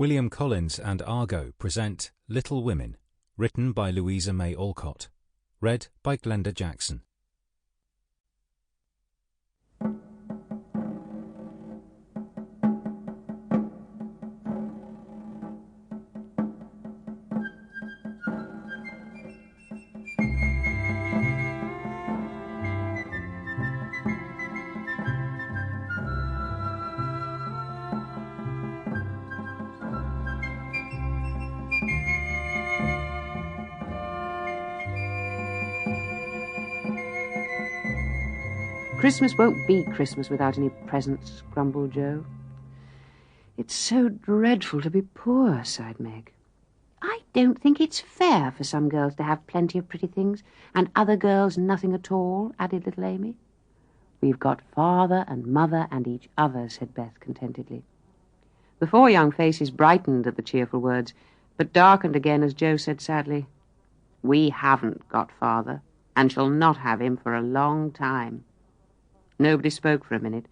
William Collins and Argo present Little Women, written by Louisa May Alcott, read by Glenda Jackson. Christmas won't be Christmas without any presents, grumbled Joe. It's so dreadful to be poor, sighed Meg. I don't think it's fair for some girls to have plenty of pretty things and other girls nothing at all, added little Amy. We've got father and mother and each other, said Beth contentedly. The four young faces brightened at the cheerful words, but darkened again as Joe said sadly, We haven't got father, and shall not have him for a long time. Nobody spoke for a minute.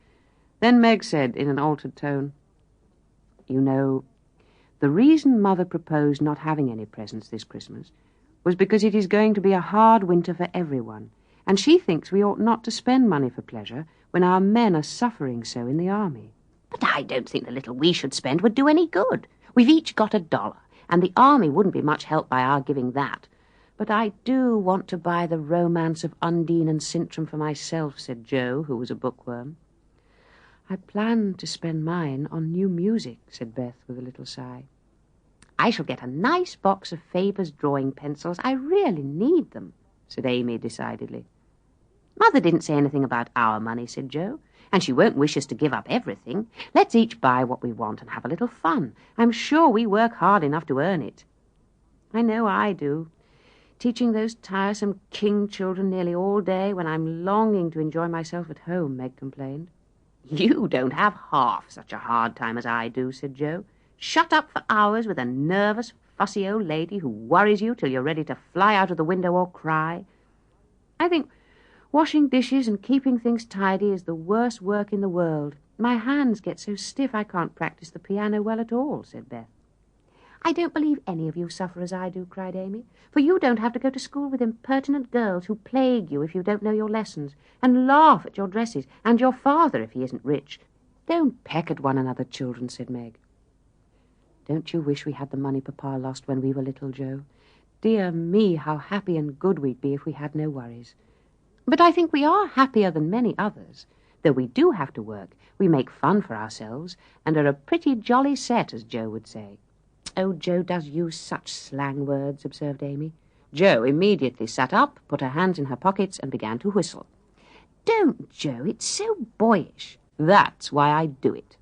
Then Meg said in an altered tone, You know, the reason Mother proposed not having any presents this Christmas was because it is going to be a hard winter for everyone, and she thinks we ought not to spend money for pleasure when our men are suffering so in the army. But I don't think the little we should spend would do any good. We've each got $1, and the army wouldn't be much help by our giving that. But I do want to buy the Romance of Undine and Sintram for myself, said Joe, who was a bookworm. I plan to spend mine on new music, said Beth with a little sigh. I shall get a nice box of Faber's drawing pencils. I really need them, said Amy decidedly. Mother didn't say anything about our money, said Joe, and she won't wish us to give up everything. Let's each buy what we want and have a little fun. I'm sure we work hard enough to earn it. I know I do. Teaching those tiresome king children nearly all day when I'm longing to enjoy myself at home, Meg complained. You don't have half such a hard time as I do, said Joe. Shut up for hours with a nervous, fussy old lady who worries you till you're ready to fly out of the window or cry. I think washing dishes and keeping things tidy is the worst work in the world. My hands get so stiff I can't practice the piano well at all, said Beth. I don't believe any of you suffer as I do, cried Amy, for you don't have to go to school with impertinent girls who plague you if you don't know your lessons, and laugh at your dresses, and your father if he isn't rich. Don't peck at one another, children, said Meg. Don't you wish we had the money Papa lost when we were little, Joe? Dear me, how happy and good we'd be if we had no worries. But I think we are happier than many others. Though we do have to work, we make fun for ourselves, and are a pretty jolly set, as Joe would say. Oh, Joe does use such slang words, observed Amy. Joe immediately sat up, put her hands in her pockets, and began to whistle. Don't, Joe, it's so boyish. That's why I do it.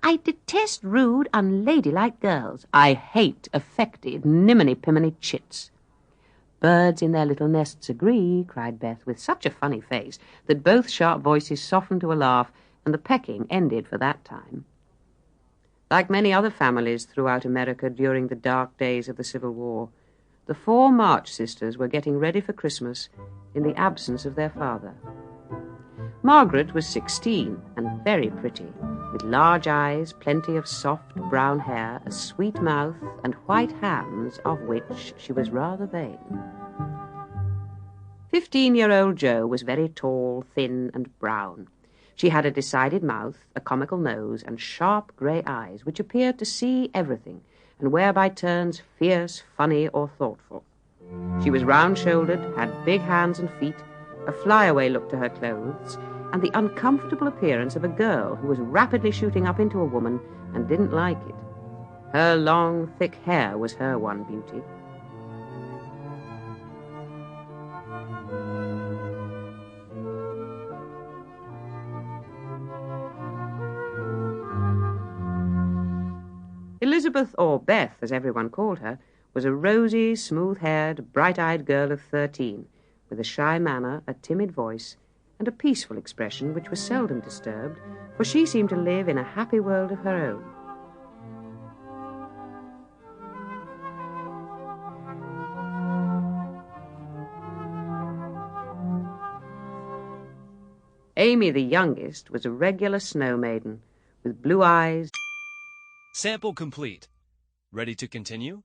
I detest rude, unladylike girls. I hate affected, niminy-piminy chits. Birds in their little nests agree, cried Beth, with such a funny face that both sharp voices softened to a laugh, and the pecking ended for that time. Like many other families throughout America during the dark days of the Civil War, the four March sisters were getting ready for Christmas in the absence of their father. Margaret was 16 and very pretty, with large eyes, plenty of soft brown hair, a sweet mouth, and white hands of which she was rather vain. 15-year-old Jo was very tall, thin, and brown. She had a decided mouth, a comical nose, and sharp grey eyes, which appeared to see everything, and were by turns fierce, funny, or thoughtful. She was round-shouldered, had big hands and feet, a flyaway look to her clothes, and the uncomfortable appearance of a girl who was rapidly shooting up into a woman and didn't like it. Her long, thick hair was her one beauty. Elizabeth, or Beth, as everyone called her, was a rosy, smooth-haired, bright-eyed girl of 13, with a shy manner, a timid voice, and a peaceful expression which was seldom disturbed, for she seemed to live in a happy world of her own. Amy, the youngest, was a regular snow maiden, with blue eyes. Sample complete. Ready to continue?